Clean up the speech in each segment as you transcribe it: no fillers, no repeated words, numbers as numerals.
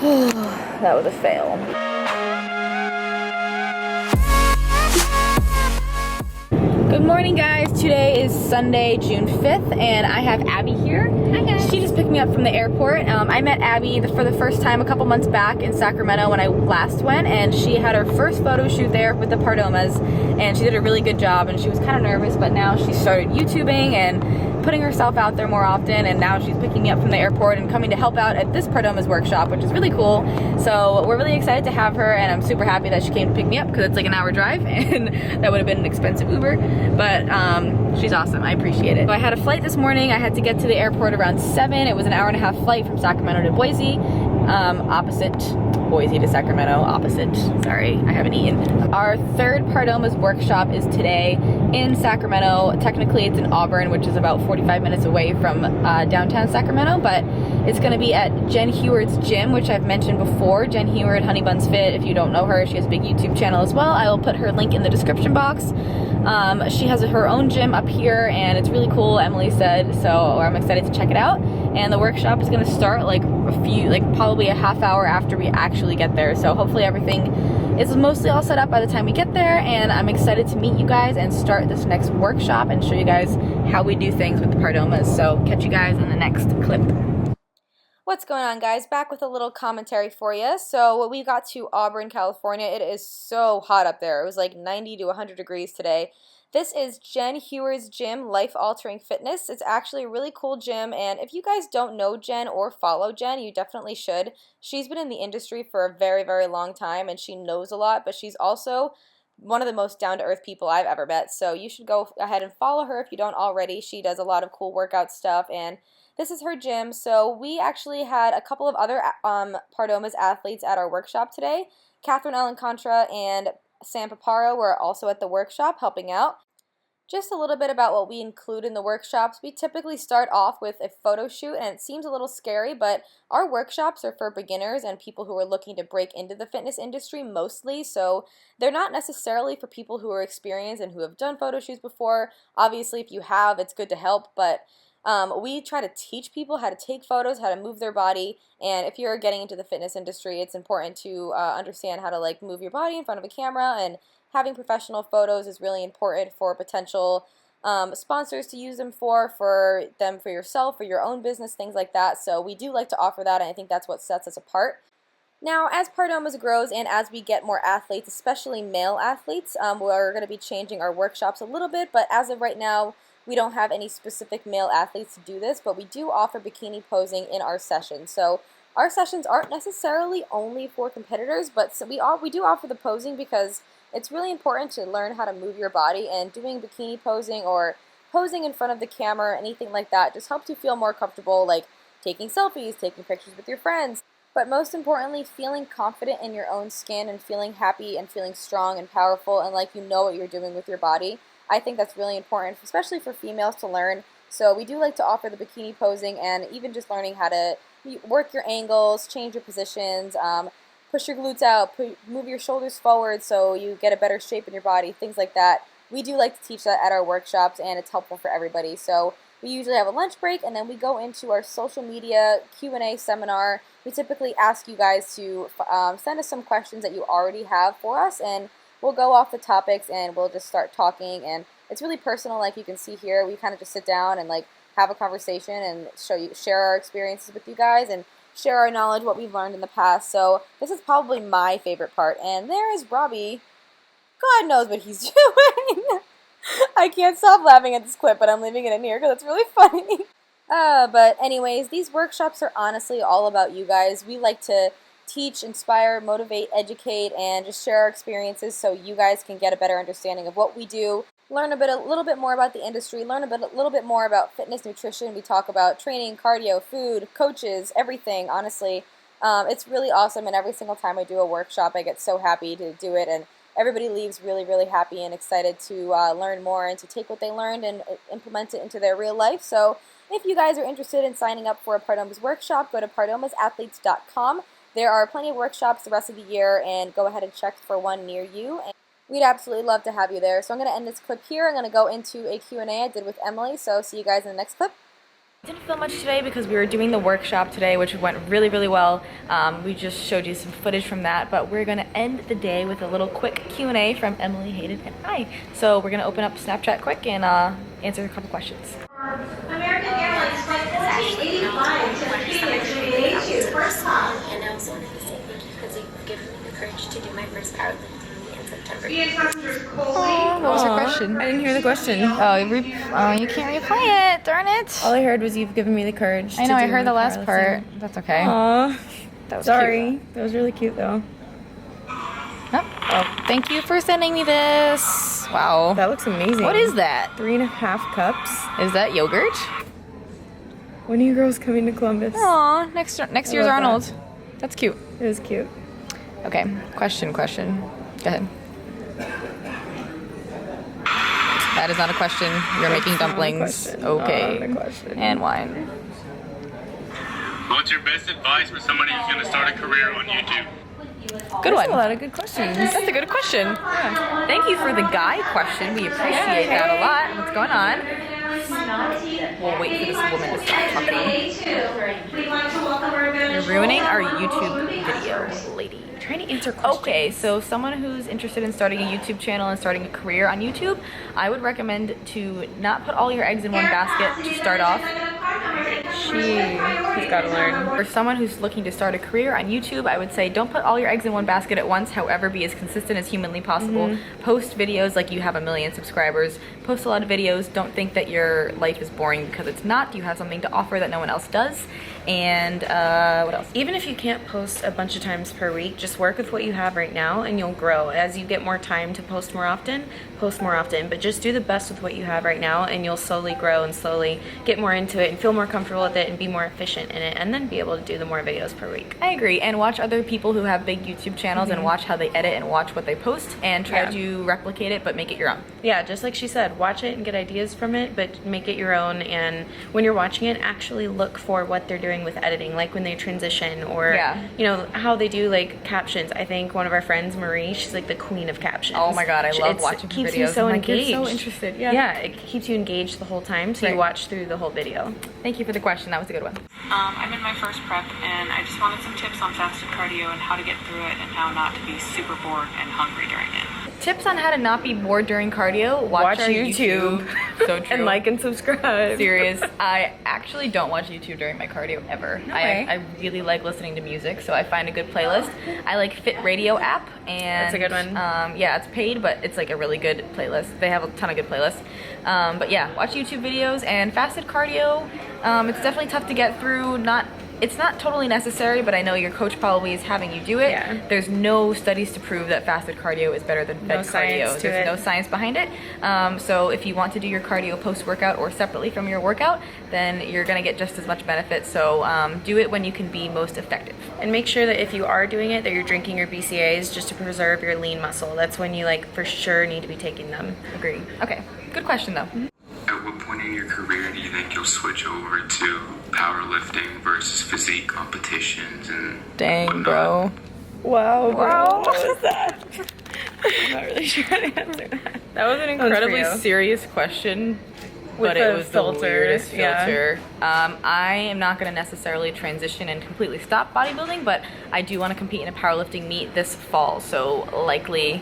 That was a fail. Good morning, guys. Today is Sunday, June 5th, and I have Abby here. Hi, guys. She just picked me up from the airport. I met Abby for the first time a couple months back in Sacramento when I last went, and she had her first photo shoot there with the Pardomas, and she did a really good job, and she was kind of nervous, but now she started YouTubing and putting herself out there more often, and now she's picking me up from the airport and coming to help out at this Pardomas workshop, which is really cool. So we're really excited to have her, and I'm super happy that she came to pick me up because it's like an hour drive, and that would have been an expensive Uber, but she's awesome. I appreciate it. So I had a flight this morning. I had to get to the airport around 7. It was an hour-and-a-half flight from Sacramento to Boise. Opposite Boise to Sacramento, opposite. Sorry, I haven't eaten. Our third Pardomas workshop is today in Sacramento. Technically, it's in Auburn, which is about 45 minutes away from downtown Sacramento, but it's going to be at Jen Heward's gym, which I've mentioned before. Jen Heward, Honey Buns Fit. If you don't know her, she has a big YouTube channel as well. I will put her link in the description box. She has her own gym up here, and it's really cool, Emily said, so I'm excited to check it out. And the workshop is going to start probably a half hour after we actually get there, so hopefully everything is mostly all set up by the time we get there, and I'm excited to meet you guys and start this next workshop and show you guys how we do things with the Pardomas. So catch you guys in the next clip. What's going on, guys? Back with a little commentary for you. So we got to Auburn, California. It is so hot up there. It was like 90 to 100 degrees today. This is Jen Heward's gym, Life Altering Fitness. It's actually a really cool gym, and if you guys don't know Jen or follow Jen, you definitely should. She's been in the industry for a very, very long time, and she knows a lot, but she's also one of the most down-to-earth people I've ever met, so you should go ahead and follow her if you don't already. She does a lot of cool workout stuff, and this is her gym. So we actually had a couple of other Pardomas athletes at our workshop today. Catherine Alencontra and Sam Paparo were also at the workshop helping out. Just a little bit about what we include in the workshops. We typically start off with a photo shoot, and it seems a little scary, but our workshops are for beginners and people who are looking to break into the fitness industry mostly, so they're not necessarily for people who are experienced and who have done photo shoots before. Obviously, if you have, it's good to help, but we try to teach people how to take photos, how to move their body, and if you're getting into the fitness industry, it's important to understand how to move your body in front of a camera, and having professional photos is really important for potential sponsors to use them for yourself, for your own business, things like that. So we do like to offer that, and I think that's what sets us apart. Now, as Pardomas grows and as we get more athletes, especially male athletes, we're going to be changing our workshops a little bit, but as of right now, we don't have any specific male athletes to do this, but we do offer bikini posing in our sessions. So our sessions aren't necessarily only for competitors, but we do offer the posing because it's really important to learn how to move your body, and doing bikini posing or posing in front of the camera, anything like that, just helps you feel more comfortable, like taking selfies, taking pictures with your friends. But most importantly, feeling confident in your own skin and feeling happy and feeling strong and powerful and like you know what you're doing with your body. I think that's really important, especially for females to learn. So we do like to offer the bikini posing, and even just learning how to work your angles, change your positions, push your glutes out, move your shoulders forward so you get a better shape in your body, things like that. We do like to teach that at our workshops, and it's helpful for everybody. So we usually have a lunch break, and then we go into our social media Q&A seminar. We typically ask you guys to send us some questions that you already have for us, and we'll go off the topics and we'll just start talking, and it's really personal. Like you can see here, we kind of just sit down and have a conversation and share our experiences with you guys and share our knowledge, what we've learned in the past. So this is probably my favorite part. And there is Robbie. God knows what he's doing. I can't stop laughing at this clip, but I'm leaving it in here because it's really funny. But anyways, these workshops are honestly all about you guys. We like to teach, inspire, motivate, educate, and just share our experiences so you guys can get a better understanding of what we do, learn a little bit more about the industry, learn a little bit more about fitness, nutrition. We talk about training, cardio, food, coaches, everything, honestly. It's really awesome, and every single time I do a workshop, I get so happy to do it, and everybody leaves really, really happy and excited to learn more and to take what they learned and implement it into their real life. So if you guys are interested in signing up for a Pardomas workshop, go to pardomasathletes.com. There are plenty of workshops the rest of the year, and go ahead and check for one near you. And we'd absolutely love to have you there. So I'm going to end this clip here. I'm going to go into a Q&A I did with Emily, so see you guys in the next clip. Didn't film much today because we were doing the workshop today, which went really, really well. We just showed you some footage from that, but we're gonna end the day with a little quick Q&A from Emily, Hayden, and I. So we're gonna open up Snapchat quick and answer a couple questions. American Airlines Flight 1485 to Phoenix remains you first class. And I also wanted to say thank you because you've given me the courage to do my first powerlifting meet in September. What was your question? I didn't hear the question. Oh, you can't replay it. Darn it. All I heard was you've given me the courage. I know. I heard the last part. That's okay. Aw, That was sorry. cute. That was really cute though. Oh, thank you for sending me this. Wow. That looks amazing. What is that? 3.5 cups. Is that yogurt? When are you girls coming to Columbus? Aw, next year's love Arnold. that. That's cute. It was cute. Okay, question. Go ahead. That is not a question. You're making dumplings. Okay. Not a question. And wine. What's your best advice for somebody who's going to start a career on YouTube? Good one. That's a lot of good questions. That's a good question. Yeah. Thank you for the guy question. We appreciate that a lot. What's going on? We'll wait for this woman to stop talking. You're ruining our YouTube video, lady. Trying to answer questions. Okay, so someone who's interested in starting a YouTube channel and starting a career on YouTube, I would recommend to not put all your eggs in one basket to start off. She's got to learn. For someone who's looking to start a career on YouTube, I would say don't put all your eggs in one basket at once. However, be as consistent as humanly possible. Post videos like you have 1 million subscribers. Post a lot of videos. Don't think that your life is boring because it's not. You have something to offer that no one else does. And what else? Even if you can't post a bunch of times per week, just work with what you have right now and you'll grow. As you get more time to post more often, but just do the best with what you have right now and you'll slowly grow and slowly get more into it and feel more comfortable with it and be more efficient in it and then be able to do the more videos per week. I agree. And watch other people who have big YouTube channels and watch how they edit and watch what they post and try to replicate it but make it your own. Yeah, just like she said, watch it and get ideas from it, but make it your own. And when you're watching it, actually look for what they're doing with editing, like when they transition or, you know, how they do like captions. I think one of our friends, Marie, she's like the queen of captions. Oh my God, I love watching her videos. Keeps you so I'm engaged. You're so interested. Yeah, it keeps you engaged the whole time, so you watch through the whole video. Thank you for the question. That was a good one. I'm in my first prep and I just wanted some tips on fasted cardio and how to get through it and how not to be super bored and hungry during it. Tips on how to not be bored during cardio. Watch our YouTube. So true. And like and subscribe. Serious. I actually don't watch YouTube during my cardio ever. No way. I really like listening to music, so I find a good playlist. I like Fit Radio app, and that's a good one. Yeah, it's paid, but it's like a really good playlist. They have a ton of good playlists. But yeah, watch YouTube videos and fasted cardio. It's definitely tough to get through. It's not totally necessary, but I know your coach probably is having you do it. Yeah. There's no studies to prove that fasted cardio is better than fed cardio. There's no science behind it. So if you want to do your cardio post-workout or separately from your workout, then you're gonna get just as much benefit. So do it when you can be most effective. And make sure that if you are doing it, that you're drinking your BCAAs just to preserve your lean muscle. That's when you like for sure need to be taking them. Agree. Okay, good question though. At what point in your career do you think you'll switch over to powerlifting versus physique competitions and Dang, whatnot? bro. Wow, Wow. what was that? I'm not really sure how to answer that. That was an incredibly serious question, but it was the weirdest filter. I am not going to necessarily transition and completely stop bodybuilding, but I do want to compete in a powerlifting meet this fall, so likely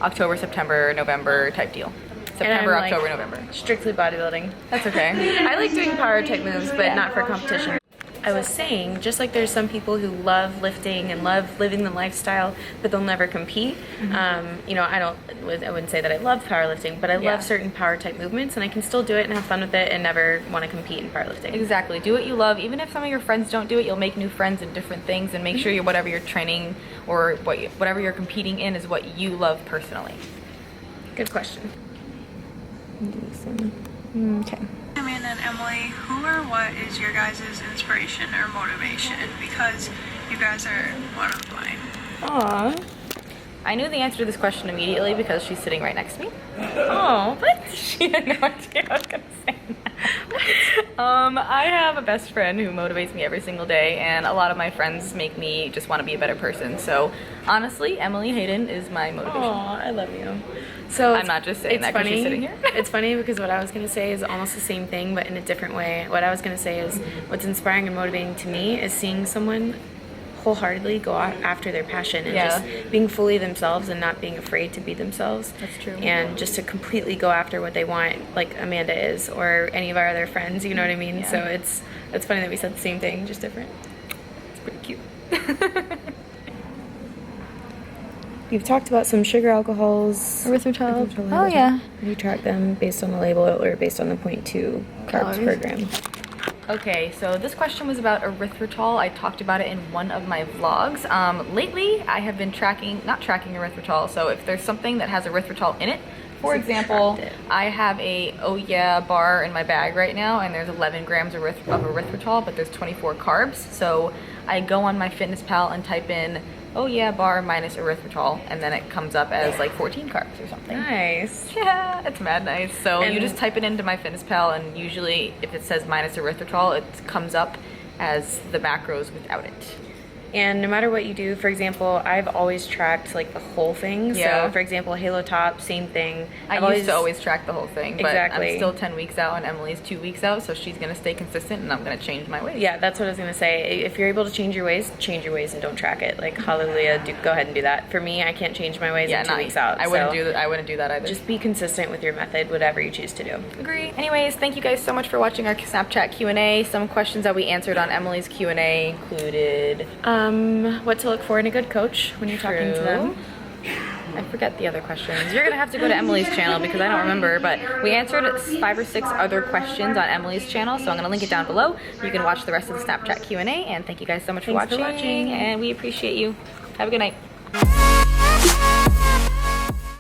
October, September, November type deal. September, October, November. Strictly bodybuilding. That's okay. I like doing power type moves, but not for competition. I was saying, just like there's some people who love lifting and love living the lifestyle, but they'll never compete. You know, I wouldn't say that I love powerlifting, but I love certain power type movements, and I can still do it and have fun with it and never want to compete in powerlifting. Exactly. Do what you love. Even if some of your friends don't do it, you'll make new friends in different things, and make sure whatever you're training or whatever you're competing in is what you love personally. Good question. Okay. Amanda and Emily, who or what is your guys' inspiration or motivation? Because you guys are one of mine. Aww. I knew the answer to this question immediately because she's sitting right next to me. Oh, what? She had no idea I was going to say that. I have a best friend who motivates me every single day, and a lot of my friends make me just want to be a better person. So honestly, Emily Hayden is my motivation. Aw, I love you. So I'm not just saying that because she's sitting here. It's funny because what I was going to say is almost the same thing, but in a different way. What I was going to say is what's inspiring and motivating to me is seeing someone wholeheartedly go after their passion and just being fully themselves and not being afraid to be themselves. That's true. And just to completely go after what they want, like Amanda is, or any of our other friends, you know what I mean? So it's funny that we said the same thing, just different. It's pretty cute. You've talked about some sugar alcohols. Erythritol. Oh yeah. You track them based on the label or based on the 0.2 carbs per gram. Okay, so this question was about erythritol. I talked about it in one of my vlogs. Lately, I have been not tracking erythritol. So if there's something that has erythritol in it, for example, I have a Oh Yeah bar in my bag right now, and there's 11 grams of erythritol, but there's 24 carbs. So I go on MyFitnessPal and type in Oh Yeah bar minus erythritol, and then it comes up as like 14 carbs or something. Nice. Yeah, it's mad nice. So you just type it into MyFitnessPal, and usually if it says minus erythritol, it comes up as the macros without it. And no matter what you do, for example, I've always tracked like the whole thing. Yeah. So for example, Halo Top, same thing. I used to always track the whole thing, but Exactly. I'm still 10 weeks out and Emily's 2 weeks out, so she's gonna stay consistent and I'm gonna change my ways. Yeah, that's what I was gonna say. If you're able to change your ways and don't track it. Like hallelujah, go ahead and do that. For me, I can't change my ways in 2 weeks out. I wouldn't do that. I wouldn't do that either. Just be consistent with your method, whatever you choose to do. Agree. Anyways, thank you guys so much for watching our Snapchat Q&A. Some questions that we answered on Emily's Q&A included What to look for in a good coach when you're talking to them. I forget the other questions. You're gonna have to go to Emily's channel because I don't remember, but we answered 5 or 6 other questions on Emily's channel, so I'm gonna link it down below. You can watch the rest of the Snapchat Q&A, and thank you guys so much for watching, and we appreciate you. Have a good night.